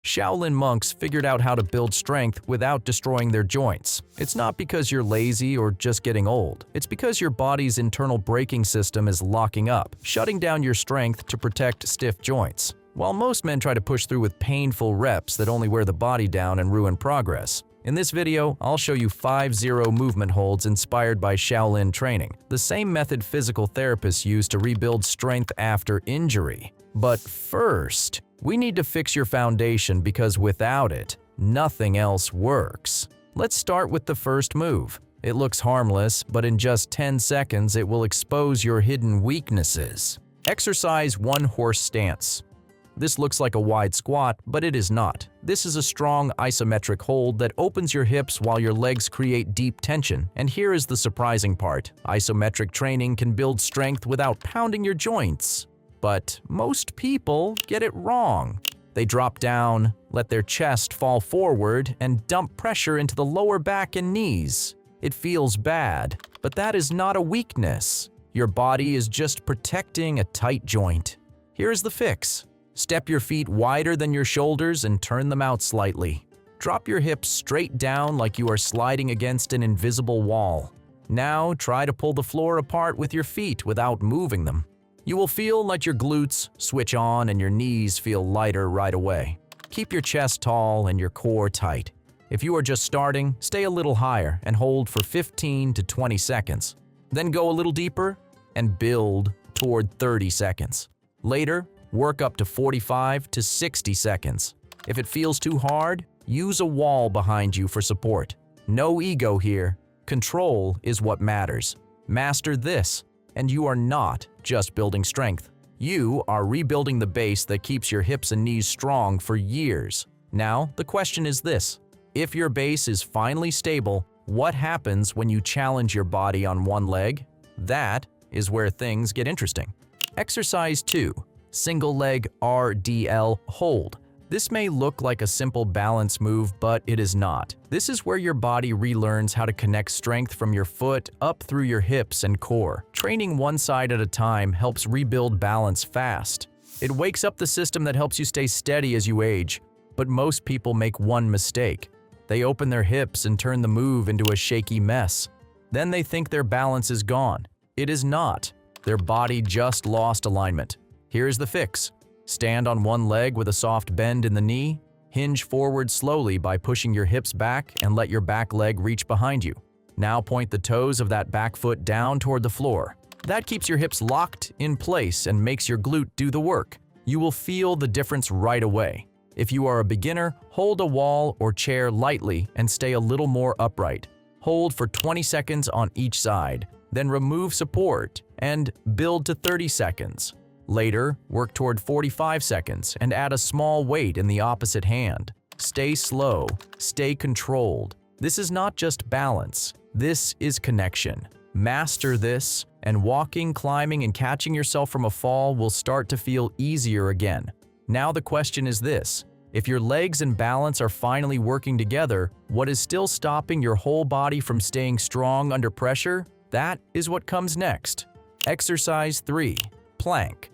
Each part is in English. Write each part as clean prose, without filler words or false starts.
Shaolin monks figured out how to build strength without destroying their joints. It's not because you're lazy or just getting old. It's because your body's internal braking system is locking up, shutting down your strength to protect stiff joints. While most men try to push through with painful reps that only wear the body down and ruin progress. In this video, I'll show you 5 zero movement holds inspired by Shaolin training, the same method physical therapists use to rebuild strength after injury. But first, we need to fix your foundation because without it, nothing else works. Let's start with the first move. It looks harmless, but in just 10 seconds, it will expose your hidden weaknesses. Exercise one horse stance. This looks like a wide squat, but it is not. This is a strong isometric hold that opens your hips while your legs create deep tension. And here is the surprising part. Isometric training can build strength without pounding your joints. But most people get it wrong. They drop down, let their chest fall forward, and dump pressure into the lower back and knees. It feels bad, but that is not a weakness. Your body is just protecting a tight joint. Here is the fix. Step your feet wider than your shoulders and turn them out slightly. Drop your hips straight down like you are sliding against an invisible wall. Now try to pull the floor apart with your feet without moving them. You will feel like your glutes switch on and your knees feel lighter right away. Keep your chest tall and your core tight. If you are just starting, stay a little higher and hold for 15 to 20 seconds. Then go a little deeper and build toward 30 seconds. Later, work up to 45 to 60 seconds. If it feels too hard, use a wall behind you for support. No ego here. Control is what matters. Master this, and you are not just building strength. You are rebuilding the base that keeps your hips and knees strong for years. Now, the question is this. If your base is finally stable, what happens when you challenge your body on one leg? That is where things get interesting. Exercise 2. Single leg RDL hold. This may look like a simple balance move, but it is not. This is where your body relearns how to connect strength from your foot up through your hips and core. Training one side at a time helps rebuild balance fast. It wakes up the system that helps you stay steady as you age. But most people make one mistake. They open their hips and turn the move into a shaky mess. Then they think their balance is gone. It is not. Their body just lost alignment. Here's the fix. Stand on one leg with a soft bend in the knee. Hinge forward slowly by pushing your hips back and let your back leg reach behind you. Now point the toes of that back foot down toward the floor. That keeps your hips locked in place and makes your glute do the work. You will feel the difference right away. If you are a beginner, hold a wall or chair lightly and stay a little more upright. Hold for 20 seconds on each side, then remove support and build to 30 seconds. Later, work toward 45 seconds and add a small weight in the opposite hand. Stay slow, stay controlled. This is not just balance, this is connection. Master this, and walking, climbing, and catching yourself from a fall will start to feel easier again. Now the question is this. If your legs and balance are finally working together, what is still stopping your whole body from staying strong under pressure? That is what comes next. Exercise 3. Plank.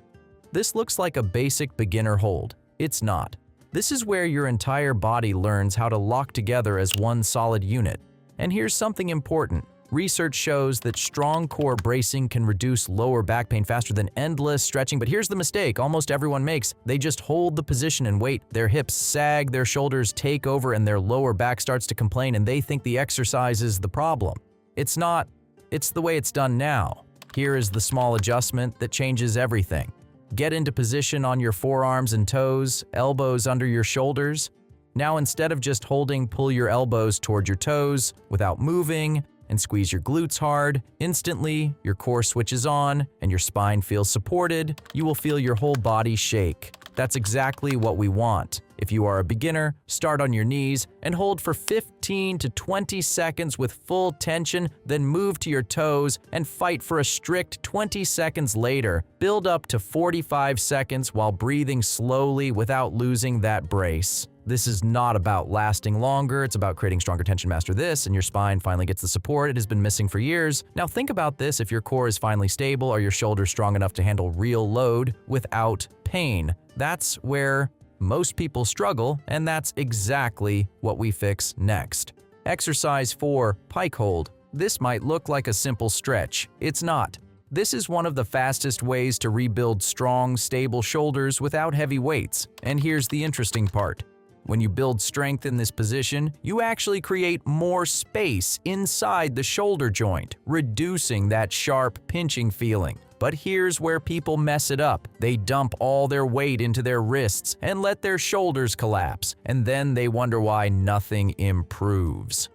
This looks like a basic beginner hold. It's not. This is where your entire body learns how to lock together as one solid unit. And here's something important. Research shows that strong core bracing can reduce lower back pain faster than endless stretching, but here's the mistake almost everyone makes. They just hold the position and wait. Their hips sag, their shoulders take over, and their lower back starts to complain, and they think the exercise is the problem. It's not. It's the way it's done now. Here is the small adjustment that changes everything. Get into position on your forearms and toes, elbows under your shoulders. Now instead of just holding, pull your elbows toward your toes without moving and squeeze your glutes hard. Instantly, your core switches on and your spine feels supported. You will feel your whole body shake. That's exactly what we want. If you are a beginner, start on your knees and hold for 15 to 20 seconds with full tension, then move to your toes and fight for a strict 20 seconds later. Build up to 45 seconds while breathing slowly without losing that brace. This is not about lasting longer, it's about creating stronger tension. Master this, and your spine finally gets the support it has been missing for years. Now think about this, if your core is finally stable, are your shoulders strong enough to handle real load without pain? That's where Most people struggle, and that's exactly what we fix next. Exercise 4, pike hold. This might look like a simple stretch. It's not. This is one of the fastest ways to rebuild strong, stable shoulders without heavy weights. And here's the interesting part. When you build strength in this position, you actually create more space inside the shoulder joint, reducing that sharp pinching feeling. But here's where people mess it up. They dump all their weight into their wrists and let their shoulders collapse, and then they wonder why nothing improves.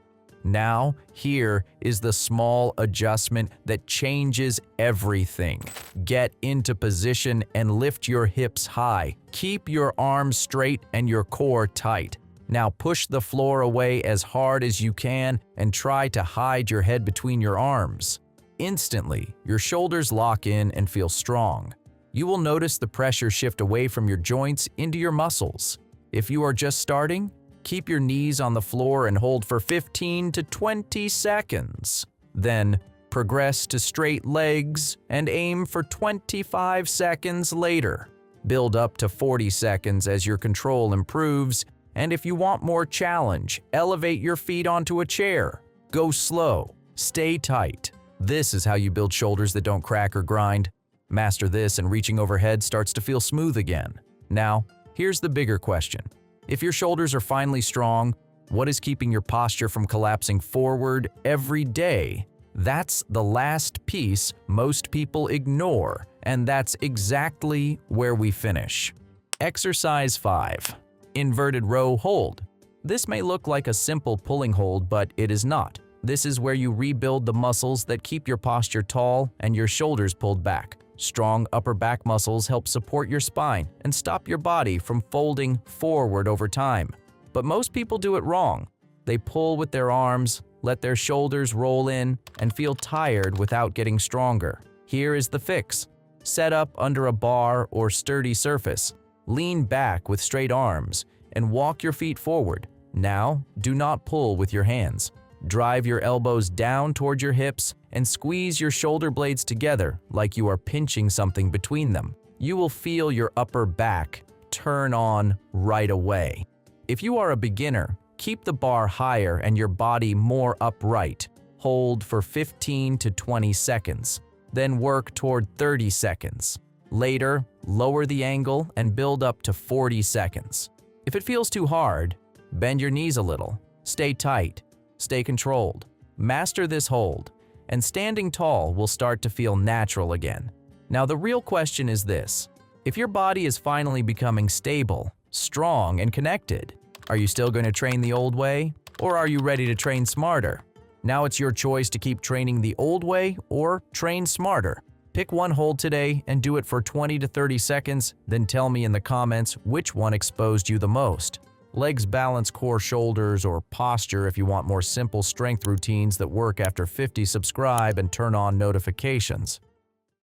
Now, here is the small adjustment that changes everything. Get into position and lift your hips high. Keep your arms straight and your core tight. Now push the floor away as hard as you can and try to hide your head between your arms. Instantly, your shoulders lock in and feel strong. You will notice the pressure shift away from your joints into your muscles. If you are just starting, keep your knees on the floor and hold for 15 to 20 seconds. Then, progress to straight legs and aim for 25 seconds later. Build up to 40 seconds as your control improves, and if you want more challenge, elevate your feet onto a chair. Go slow. Stay tight. This is how you build shoulders that don't crack or grind. Master this and reaching overhead starts to feel smooth again. Now, here's the bigger question. If your shoulders are finally strong, what is keeping your posture from collapsing forward every day? That's the last piece most people ignore, and that's exactly where we finish. Exercise 5. Inverted row hold. This may look like a simple pulling hold, but it is not. This is where you rebuild the muscles that keep your posture tall and your shoulders pulled back. Strong upper back muscles help support your spine and stop your body from folding forward over time. But most people do it wrong. They pull with their arms, let their shoulders roll in, and feel tired without getting stronger. Here is the fix. Set up under a bar or sturdy surface. Lean back with straight arms and walk your feet forward. Now, do not pull with your hands. Drive your elbows down toward your hips and squeeze your shoulder blades together like you are pinching something between them. You will feel your upper back turn on right away. If you are a beginner, keep the bar higher and your body more upright. Hold for 15 to 20 seconds, then work toward 30 seconds. Later, lower the angle and build up to 40 seconds. If it feels too hard, bend your knees a little. Stay tight. Stay controlled. Master this hold, and standing tall will start to feel natural again. Now the real question is this. If your body is finally becoming stable, strong, and connected, are you still going to train the old way, or are you ready to train smarter? Now it's your choice to keep training the old way or train smarter. Pick one hold today and do it for 20 to 30 seconds, then tell me in the comments which one exposed you the most. Legs, balance, core, shoulders, or posture. If you want more simple strength routines that work after 50, subscribe and turn on notifications.